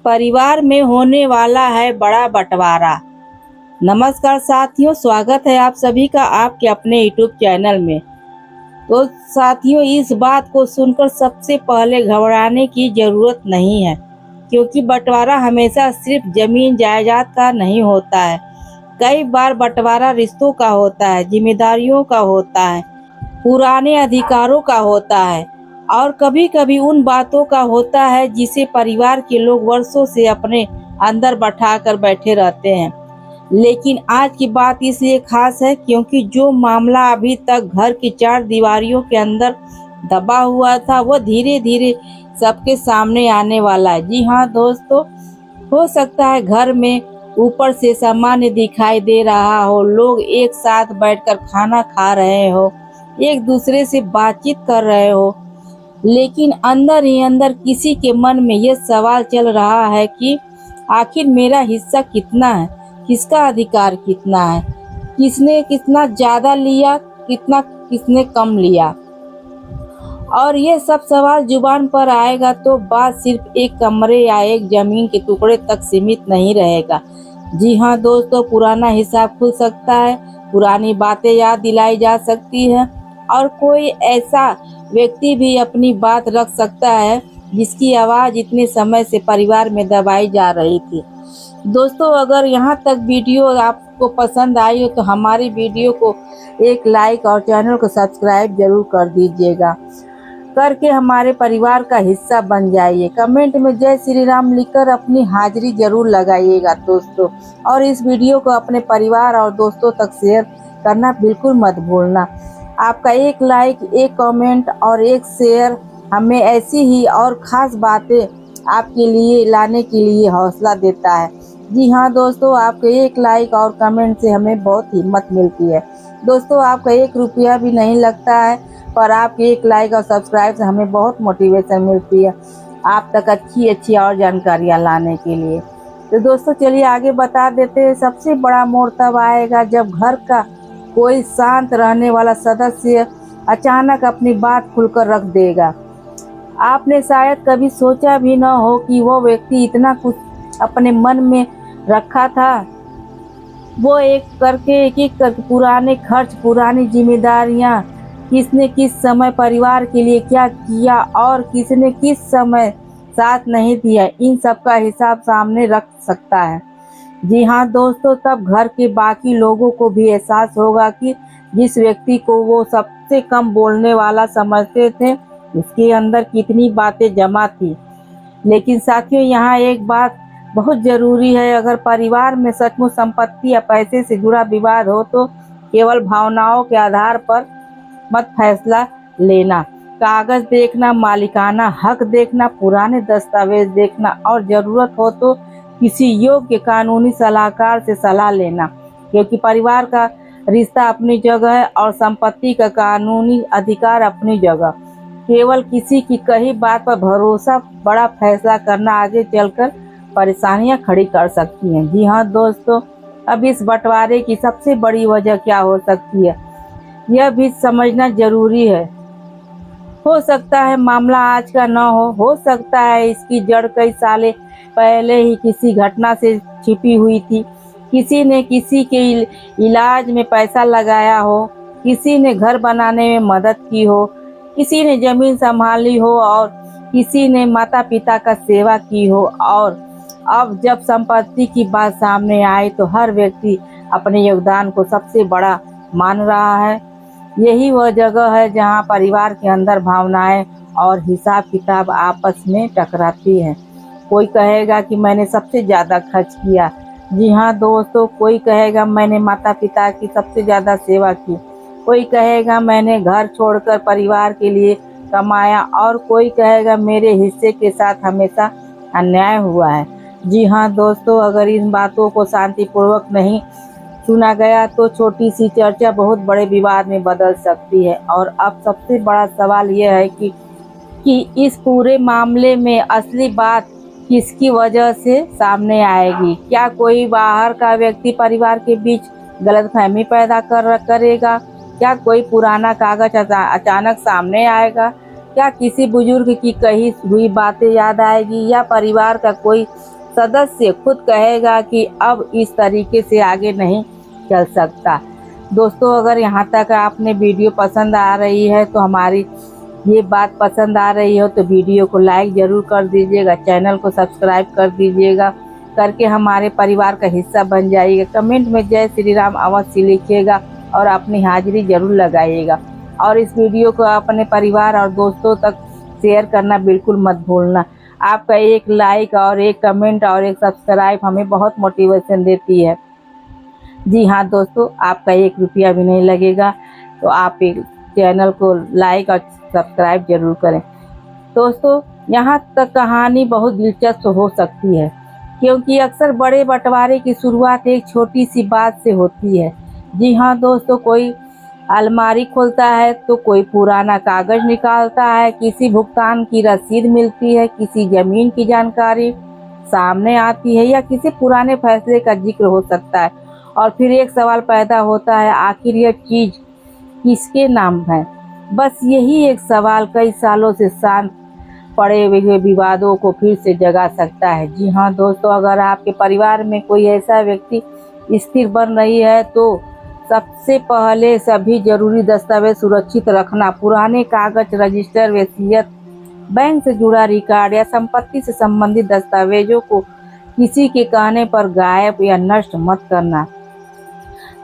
परिवार में होने वाला है बड़ा बंटवारा। नमस्कार साथियों, स्वागत है आप सभी का आपके अपने यूट्यूब चैनल में। तो साथियों, इस बात को सुनकर सबसे पहले घबराने की ज़रूरत नहीं है, क्योंकि बंटवारा हमेशा सिर्फ ज़मीन जायदाद का नहीं होता है। कई बार बंटवारा रिश्तों का होता है, जिम्मेदारियों का होता है, पुराने अधिकारों का होता है और कभी कभी उन बातों का होता है जिसे परिवार के लोग वर्षों से अपने अंदर बैठा कर बैठे रहते हैं। लेकिन आज की बात इसलिए खास है क्योंकि जो मामला अभी तक घर की चार दीवारियों के अंदर दबा हुआ था, वो धीरे धीरे सबके सामने आने वाला है। जी हाँ दोस्तों, हो सकता है घर में ऊपर से सामान्य दिखाई दे रहा हो, लोग एक साथ बैठकर खाना खा रहे हो, एक दूसरे से बातचीत कर रहे हो, लेकिन अंदर ही अंदर किसी के मन में यह सवाल चल रहा है कि आखिर मेरा हिस्सा कितना है, किसका अधिकार कितना है, किसने कितना ज़्यादा लिया, किसने कम लिया। और ये सब सवाल जुबान पर आएगा तो बात सिर्फ एक कमरे या एक ज़मीन के टुकड़े तक सीमित नहीं रहेगा। जी हाँ दोस्तों, पुराना हिसाब खुल सकता है, पुरानी बातें याद दिलाई जा सकती है और कोई ऐसा व्यक्ति भी अपनी बात रख सकता है जिसकी आवाज़ इतने समय से परिवार में दबाई जा रही थी। दोस्तों, अगर यहाँ तक वीडियो आपको पसंद आई हो तो हमारी वीडियो को एक लाइक और चैनल को सब्सक्राइब जरूर कर दीजिएगा, करके हमारे परिवार का हिस्सा बन जाइए। कमेंट में जय श्री राम लिखकर अपनी हाजिरी जरूर लगाइएगा दोस्तों, और इस वीडियो को अपने परिवार और दोस्तों तक शेयर करना बिल्कुल मत भूलना। आपका एक लाइक, एक कमेंट और एक शेयर हमें ऐसी ही और ख़ास बातें आपके लिए लाने के लिए हौसला देता है। जी हाँ दोस्तों, आपके एक लाइक और कमेंट से हमें बहुत हिम्मत मिलती है। दोस्तों, आपका 1 रुपया भी नहीं लगता है, पर आपके एक लाइक और सब्सक्राइब से हमें बहुत मोटिवेशन मिलती है आप तक अच्छी और जानकारियाँ लाने के लिए। तो दोस्तों चलिए आगे बता देते हैं। सबसे बड़ा मोड़ तब आएगा जब घर का कोई शांत रहने वाला सदस्य अचानक अपनी बात खुलकर रख देगा। आपने शायद कभी सोचा भी न हो कि वो व्यक्ति इतना कुछ अपने मन में रखा था। वो एक एक करके पुराने खर्च, पुरानी जिम्मेदारियां, किसने किस समय परिवार के लिए क्या किया और किसने किस समय साथ नहीं दिया, इन सब का हिसाब सामने रख सकता है। जी हाँ दोस्तों, तब घर के बाकी लोगों को भी एहसास होगा कि जिस व्यक्ति को वो सबसे कम बोलने वाला समझते थे, उसके अंदर कितनी बातें जमा थी। लेकिन साथियों, यहाँ एक बात बहुत ज़रूरी है, अगर परिवार में सचमुच संपत्ति या पैसे से जुड़ा विवाद हो तो केवल भावनाओं के आधार पर मत फैसला लेना। कागज़ देखना, मालिकाना हक देखना, पुराने दस्तावेज देखना और ज़रूरत हो तो किसी योग्य कानूनी सलाहकार से सलाह लेना, क्योंकि परिवार का रिश्ता अपनी जगह है और संपत्ति का कानूनी अधिकार अपनी जगह। केवल किसी की कही बात पर भरोसा बड़ा फैसला करना आगे चलकर परेशानियां खड़ी कर सकती हैं। जी हाँ दोस्तों, अब इस बंटवारे की सबसे बड़ी वजह क्या हो सकती है, यह भी समझना जरूरी है। हो सकता है मामला आज का न हो सकता है इसकी जड़ कई साल पहले ही किसी घटना से छिपी हुई थी। किसी ने किसी के इलाज में पैसा लगाया हो, किसी ने घर बनाने में मदद की हो, किसी ने जमीन संभाली हो और किसी ने माता पिता का सेवा की हो। और अब जब संपत्ति की बात सामने आई तो हर व्यक्ति अपने योगदान को सबसे बड़ा मान रहा है। यही वह जगह है जहां परिवार के अंदर भावनाएं और हिसाब किताब आपस में टकराती हैं। कोई कहेगा कि मैंने सबसे ज़्यादा खर्च किया। जी हाँ दोस्तों, कोई कहेगा मैंने माता पिता की सबसे ज़्यादा सेवा की, कोई कहेगा मैंने घर छोड़कर परिवार के लिए कमाया और कोई कहेगा मेरे हिस्से के साथ हमेशा अन्याय हुआ है। जी हाँ दोस्तों, अगर इन बातों को शांतिपूर्वक नहीं सुना गया तो छोटी सी चर्चा बहुत बड़े विवाद में बदल सकती है। और अब सबसे बड़ा सवाल यह है कि इस पूरे मामले में असली बात किसकी वजह से सामने आएगी। क्या कोई बाहर का व्यक्ति परिवार के बीच गलतफहमी पैदा करेगा? क्या कोई पुराना कागज अचानक सामने आएगा? क्या किसी बुजुर्ग की कही हुई बातें याद आएगी या परिवार का कोई सदस्य खुद कहेगा कि अब इस तरीके से आगे नहीं चल सकता। दोस्तों, अगर यहाँ तक आपने वीडियो पसंद आ रही है तो हमारी ये बात पसंद आ रही हो तो वीडियो को लाइक ज़रूर कर दीजिएगा, चैनल को सब्सक्राइब कर दीजिएगा, करके हमारे परिवार का हिस्सा बन जाइएगा। कमेंट में जय श्री राम अवश्य लिखिएगा और अपनी हाजिरी ज़रूर लगाइएगा। और इस वीडियो को अपने परिवार और दोस्तों तक शेयर करना बिल्कुल मत भूलना। आपका एक लाइक और एक कमेंट और एक सब्सक्राइब हमें बहुत मोटिवेशन देती है। जी हाँ दोस्तों, आपका 1 रुपया भी नहीं लगेगा, तो आप एक चैनल को लाइक और सब्सक्राइब जरूर करें। दोस्तों, यहाँ तक कहानी बहुत दिलचस्प हो सकती है, क्योंकि अक्सर बड़े बंटवारे की शुरुआत एक छोटी सी बात से होती है। जी हाँ दोस्तों, कोई अलमारी खोलता है तो कोई पुराना कागज निकालता है, किसी भुगतान की रसीद मिलती है, किसी जमीन की जानकारी सामने आती है या किसी पुराने फैसले का जिक्र हो सकता है। और फिर एक सवाल पैदा होता है, आखिर यह चीज़ किसके नाम है? बस यही एक सवाल कई सालों से शांत पड़े हुए विवादों को फिर से जगा सकता है। जी हाँ दोस्तों, अगर आपके परिवार में कोई ऐसा व्यक्ति स्थिर बन रही है तो सबसे पहले सभी जरूरी दस्तावेज सुरक्षित रखना। पुराने कागज, रजिस्टर, वसीयत, बैंक से जुड़ा रिकॉर्ड या संपत्ति से संबंधित दस्तावेजों को किसी के कहने पर गायब या नष्ट मत करना।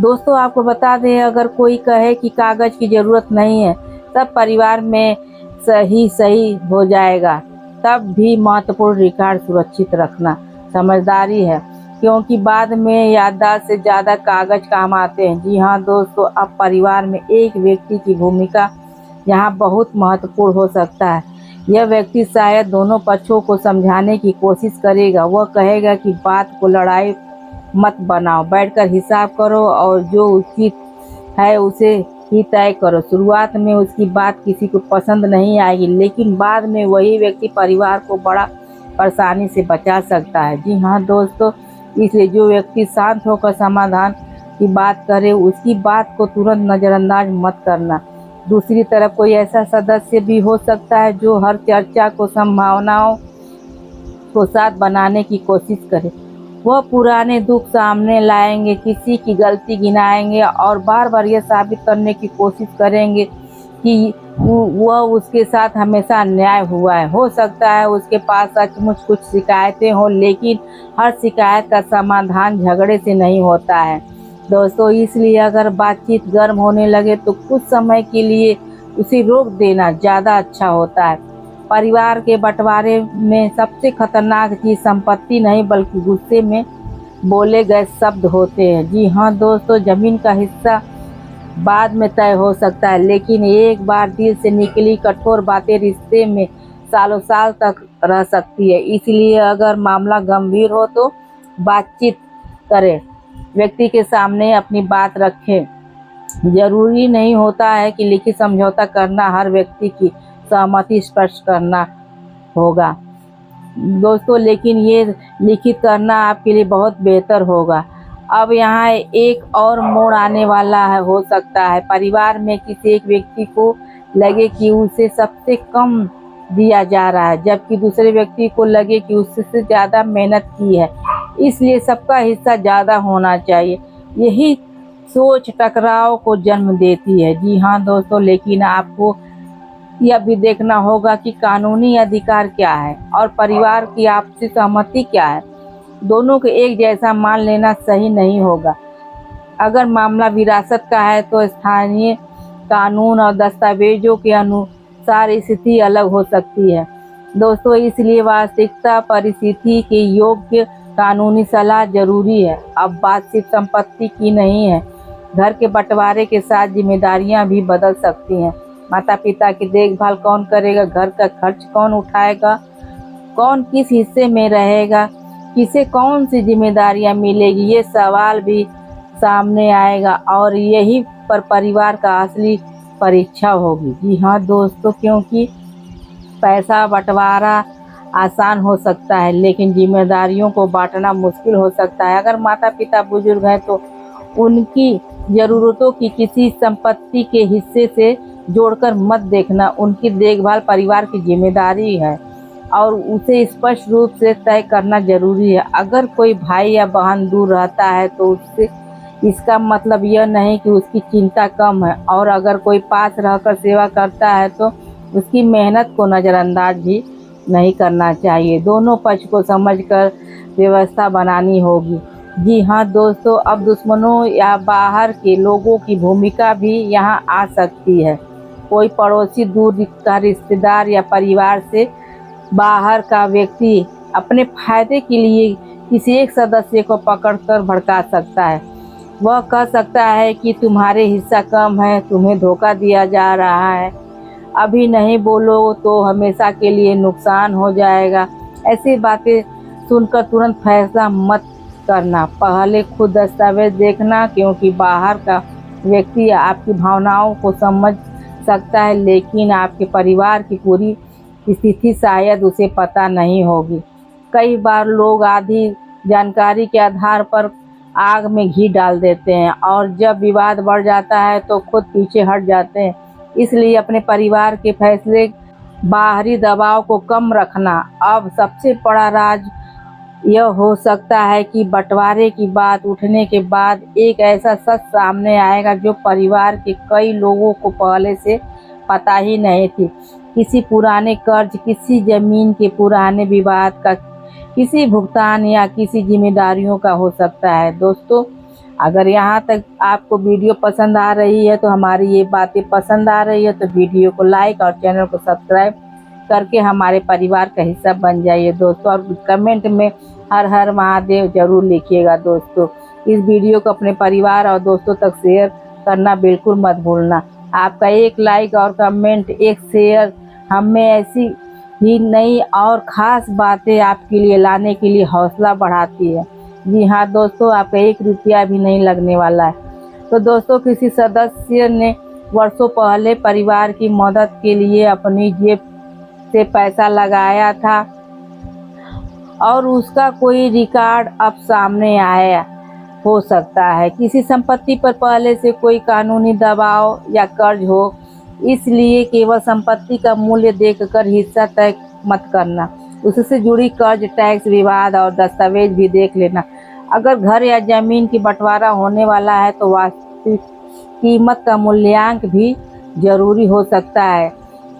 दोस्तों, आपको बता दें, अगर कोई कहे कि कागज की ज़रूरत नहीं है, तब परिवार में सही हो जाएगा, तब भी महत्वपूर्ण रिकॉर्ड सुरक्षित रखना समझदारी है, क्योंकि बाद में याददाश्त से ज़्यादा कागज काम आते हैं। जी हाँ दोस्तों, अब परिवार में एक व्यक्ति की भूमिका यहाँ बहुत महत्वपूर्ण हो सकता है। यह व्यक्ति शायद दोनों पक्षों को समझाने की कोशिश करेगा। वह कहेगा कि बात को लड़ाई मत बनाओ, बैठकर हिसाब करो और जो उचित है उसे ही तय करो। शुरुआत में उसकी बात किसी को पसंद नहीं आएगी, लेकिन बाद में वही व्यक्ति परिवार को बड़ा परेशानी से बचा सकता है। जी हाँ दोस्तों, इसलिए जो व्यक्ति शांत होकर समाधान की बात करे, उसकी बात को तुरंत नज़रअंदाज मत करना। दूसरी तरफ कोई ऐसा सदस्य भी हो सकता है जो हर चर्चा को संभावनाओं को साथ बनाने की कोशिश करे। वह पुराने दुख सामने लाएंगे, किसी की गलती गिनाएंगे और बार बार यह साबित करने की कोशिश करेंगे कि वह उसके साथ हमेशा अन्याय हुआ है। हो सकता है उसके पास सचमुच कुछ शिकायतें हो, लेकिन हर शिकायत का समाधान झगड़े से नहीं होता है दोस्तों। इसलिए अगर बातचीत गर्म होने लगे तो कुछ समय के लिए उसे रोक देना ज़्यादा अच्छा होता है। परिवार के बंटवारे में सबसे खतरनाक चीज़ संपत्ति नहीं बल्कि गुस्से में बोले गए शब्द होते हैं। जी हाँ दोस्तों, ज़मीन का हिस्सा बाद में तय हो सकता है, लेकिन एक बार दिल से निकली कठोर बातें रिश्ते में सालों साल तक रह सकती है। इसलिए अगर मामला गंभीर हो तो बातचीत करें, व्यक्ति के सामने अपनी बात रखें। जरूरी नहीं होता है कि लिखित समझौता करना, हर व्यक्ति की सहमति स्पष्ट करना होगा दोस्तों, लेकिन ये लिखित करना आपके लिए बहुत बेहतर होगा। अब यहाँ एक और मोड़ आने वाला है, हो सकता है परिवार में किसी एक व्यक्ति को लगे कि उसे सबसे कम दिया जा रहा है, जबकि दूसरे व्यक्ति को लगे कि उससे ज़्यादा मेहनत की है, इसलिए सबका हिस्सा ज़्यादा होना चाहिए। यही सोच टकराव को जन्म देती है। जी हाँ दोस्तों, लेकिन आपको यह भी देखना होगा कि कानूनी अधिकार क्या है और परिवार की आपसी सहमति क्या है। दोनों को एक जैसा मान लेना सही नहीं होगा। अगर मामला विरासत का है तो स्थानीय कानून और दस्तावेजों के अनुसार स्थिति अलग हो सकती है दोस्तों। इसलिए वास्तविकता परिस्थिति के योग्य कानूनी सलाह जरूरी है। अब बात सिर्फ संपत्ति की नहीं है, घर के बंटवारे के साथ जिम्मेदारियां भी बदल सकती हैं। माता पिता की देखभाल कौन करेगा, घर का खर्च कौन उठाएगा, कौन किस हिस्से में रहेगा, किसे कौन सी जिम्मेदारियां मिलेगी, ये सवाल भी सामने आएगा और यही पर परिवार का असली परीक्षा होगी। जी हाँ दोस्तों, क्योंकि पैसा बंटवारा आसान हो सकता है, लेकिन जिम्मेदारियों को बांटना मुश्किल हो सकता है। अगर माता पिता बुजुर्ग हैं तो उनकी ज़रूरतों की किसी संपत्ति के हिस्से से जोड़कर मत देखना। उनकी देखभाल परिवार की जिम्मेदारी है। और उसे स्पष्ट रूप से तय करना जरूरी है। अगर कोई भाई या बहन दूर रहता है तो उससे इसका मतलब यह नहीं कि उसकी चिंता कम है, और अगर कोई पास रहकर सेवा करता है तो उसकी मेहनत को नज़रअंदाज भी नहीं करना चाहिए। दोनों पक्ष को समझकर व्यवस्था बनानी होगी। जी हाँ दोस्तों, अब दुश्मनों या बाहर के लोगों की भूमिका भी यहाँ आ सकती है। कोई पड़ोसी, दूर का रिश्तेदार या परिवार से बाहर का व्यक्ति अपने फायदे के लिए किसी एक सदस्य को पकड़कर भड़का सकता है। वह कह सकता है कि तुम्हारे हिस्सा कम है, तुम्हें धोखा दिया जा रहा है, अभी नहीं बोलो तो हमेशा के लिए नुकसान हो जाएगा। ऐसी बातें सुनकर तुरंत फैसला मत करना, पहले खुद दस्तावेज देखना, क्योंकि बाहर का व्यक्ति आपकी भावनाओं को समझ सकता है लेकिन आपके परिवार की पूरी स्थिति शायद उसे पता नहीं होगी। कई बार लोग आधी जानकारी के आधार पर आग में घी डाल देते हैं और जब विवाद बढ़ जाता है तो खुद पीछे हट जाते हैं। इसलिए अपने परिवार के फैसले, बाहरी दबाव को कम रखना। अब सबसे बड़ा राज यह हो सकता है कि बंटवारे की बात उठने के बाद एक ऐसा सच सामने आएगा जो परिवार के कई लोगों को पहले से पता ही नहीं थी। किसी पुराने कर्ज, किसी जमीन के पुराने विवाद का, किसी भुगतान या किसी जिम्मेदारियों का हो सकता है। दोस्तों, अगर यहाँ तक आपको वीडियो पसंद आ रही है तो हमारी ये बातें पसंद आ रही है तो वीडियो को लाइक और चैनल को सब्सक्राइब करके हमारे परिवार का हिस्सा बन जाइए दोस्तों। और कमेंट में हर हर महादेव जरूर लिखिएगा दोस्तों। इस वीडियो को अपने परिवार और दोस्तों तक शेयर करना बिल्कुल मत भूलना। आपका एक लाइक और कमेंट, एक शेयर हमें ऐसी ही नई और ख़ास बातें आपके लिए लाने के लिए हौसला बढ़ाती है। जी हाँ दोस्तों, आपका 1 रुपया भी नहीं लगने वाला है। तो दोस्तों, किसी सदस्य ने वर्षों पहले परिवार की मदद के लिए अपनी जेब से पैसा लगाया था और उसका कोई रिकॉर्ड अब सामने आया हो सकता है। किसी संपत्ति पर पहले से कोई कानूनी दबाव या कर्ज हो, इसलिए केवल संपत्ति का मूल्य देखकर हिस्सा तय मत करना। उससे जुड़ी कर्ज, टैक्स, विवाद और दस्तावेज भी देख लेना। अगर घर या जमीन की बंटवारा होने वाला है तो वास्तविक कीमत का मूल्यांकन भी जरूरी हो सकता है।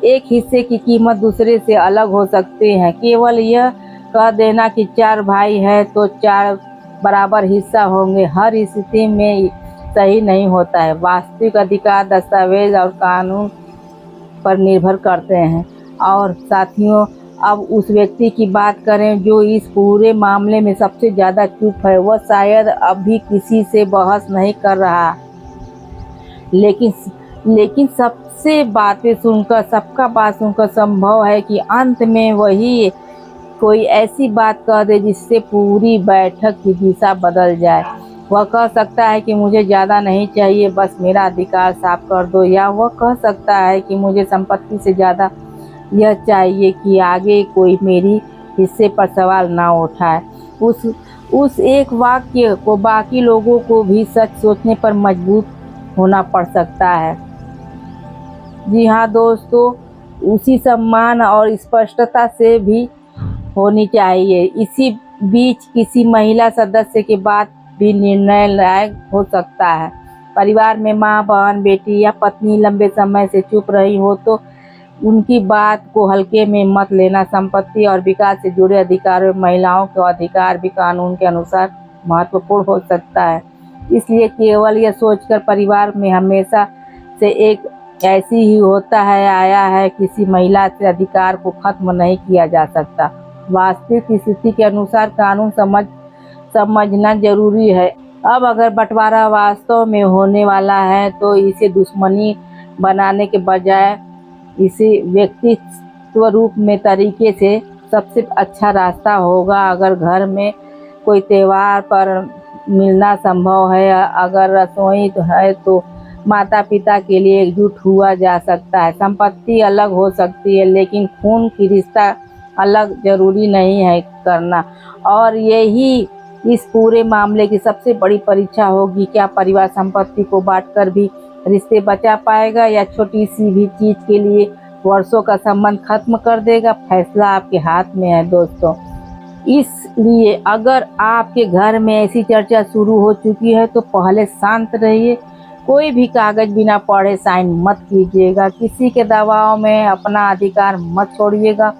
एक हिस्से की कीमत दूसरे से अलग हो सकती है। केवल यह कह देना कि 4 भाई है तो 4 बराबर हिस्सा होंगे, हर स्थिति में सही नहीं होता है। वास्तविक अधिकार दस्तावेज और कानून पर निर्भर करते हैं। और साथियों, अब उस व्यक्ति की बात करें जो इस पूरे मामले में सबसे ज़्यादा चुप है। वह शायद अभी किसी से बहस नहीं कर रहा, लेकिन सबका बात सुनकर संभव है कि अंत में वही कोई ऐसी बात कह दे जिससे पूरी बैठक की दिशा बदल जाए। वह कह सकता है कि मुझे ज़्यादा नहीं चाहिए, बस मेरा अधिकार साफ कर दो, या वह कह सकता है कि मुझे संपत्ति से ज़्यादा यह चाहिए कि आगे कोई मेरी हिस्से पर सवाल ना उठाए। उस एक वाक्य को बाकी लोगों को भी सच सोचने पर मजबूर होना पड़ सकता है। जी हाँ दोस्तों, उसी सम्मान और स्पष्टता से भी होनी चाहिए। इसी बीच किसी महिला सदस्य की बात भी निर्णय लायक हो सकता है। परिवार में माँ, बहन, बेटी या पत्नी लंबे समय से चुप रही हो तो उनकी बात को हल्के में मत लेना। संपत्ति और विकास से जुड़े अधिकारों में महिलाओं के अधिकार भी कानून के अनुसार महत्वपूर्ण हो सकता है। इसलिए केवल यह सोचकर परिवार में हमेशा से एक ऐसी ही होता है आया है, किसी महिला से अधिकार को खत्म नहीं किया जा सकता। वास्तविक स्थिति के अनुसार कानून समझना जरूरी है। अब अगर बंटवारा वास्तव में होने वाला है तो इसे दुश्मनी बनाने के बजाय इसे व्यक्तित्व रूप में तरीके से सबसे अच्छा रास्ता होगा। अगर घर में कोई त्यौहार पर मिलना संभव है, अगर रसोई है तो माता पिता के लिए एकजुट हुआ जा सकता है। संपत्ति अलग हो सकती है लेकिन खून की रिश्ता अलग जरूरी नहीं है करना। और यही इस पूरे मामले की सबसे बड़ी परीक्षा होगी। क्या परिवार संपत्ति को बांटकर भी रिश्ते बचा पाएगा या छोटी सी भी चीज़ के लिए वर्षों का संबंध खत्म कर देगा। फैसला आपके हाथ में है दोस्तों। इसलिए अगर आपके घर में ऐसी चर्चा शुरू हो चुकी है तो पहले शांत रहिए। कोई भी कागज बिना पढ़े साइन मत कीजिएगा। किसी के दबाव में अपना अधिकार मत छोड़िएगा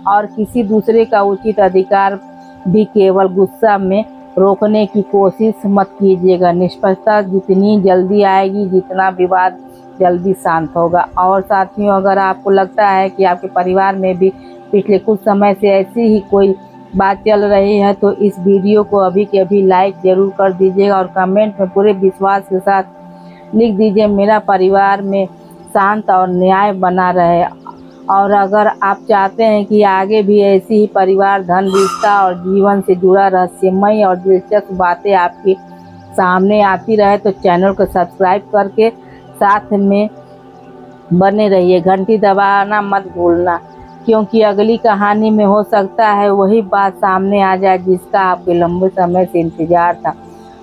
और किसी दूसरे का उचित अधिकार भी केवल गुस्सा में रोकने की कोशिश मत कीजिएगा। निष्पक्षता जितनी जल्दी आएगी, जितना विवाद जल्दी शांत होगा। और साथियों, अगर आपको लगता है कि आपके परिवार में भी पिछले कुछ समय से ऐसी ही कोई बात चल रही है तो इस वीडियो को अभी के अभी लाइक जरूर कर दीजिएगा और कमेंट में पूरे विश्वास के साथ लिख दीजिए, मेरा परिवार में शांत और न्याय बना रहे। और अगर आप चाहते हैं कि आगे भी ऐसी ही परिवार, धन, रिश्ता और जीवन से जुड़ा रहस्यमय और दिलचस्प बातें आपके सामने आती रहे तो चैनल को सब्सक्राइब करके साथ में बने रहिए। घंटी दबाना मत भूलना, क्योंकि अगली कहानी में हो सकता है वही बात सामने आ जाए जिसका आपके लंबे समय से इंतजार था।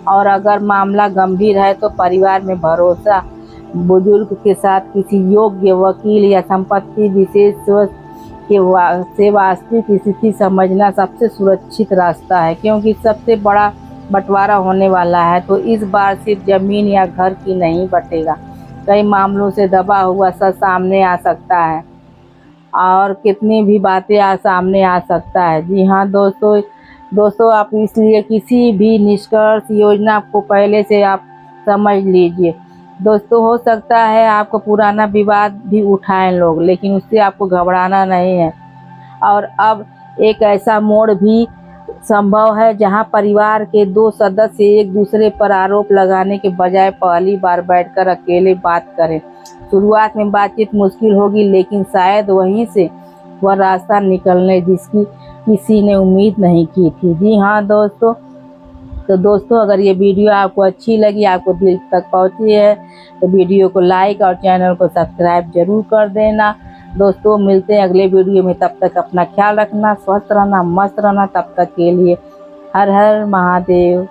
और अगर मामला गंभीर है तो परिवार में भरोसा, बुजुर्ग के साथ किसी योग्य वकील या संपत्ति विशेष से वास्तविक स्थिति समझना सबसे सुरक्षित रास्ता है, क्योंकि सबसे बड़ा बंटवारा होने वाला है। तो इस बार सिर्फ जमीन या घर की नहीं बटेगा, कई मामलों से दबा हुआ सच सामने आ सकता है और कितनी भी बातें सामने आ सकता है। जी हाँ दोस्तों, आप इसलिए किसी भी निष्कर्ष योजना को पहले से आप समझ लीजिए। दोस्तों, हो सकता है आपको पुराना विवाद भी उठाएं लोग, लेकिन उससे आपको घबराना नहीं है। और अब एक ऐसा मोड़ भी संभव है जहां परिवार के दो सदस्य एक दूसरे पर आरोप लगाने के बजाय पहली बार बैठकर अकेले बात करें। शुरुआत में बातचीत मुश्किल होगी, लेकिन शायद वहीं से वह रास्ता निकलने जिसकी किसी ने उम्मीद नहीं की थी। जी हाँ दोस्तों, तो दोस्तों, अगर ये वीडियो आपको अच्छी लगी, आपको दिल तक पहुंची है तो वीडियो को लाइक और चैनल को सब्सक्राइब जरूर कर देना। दोस्तों, मिलते हैं अगले वीडियो में। तब तक अपना ख्याल रखना, स्वस्थ रहना, मस्त रहना। तब तक के लिए हर हर महादेव।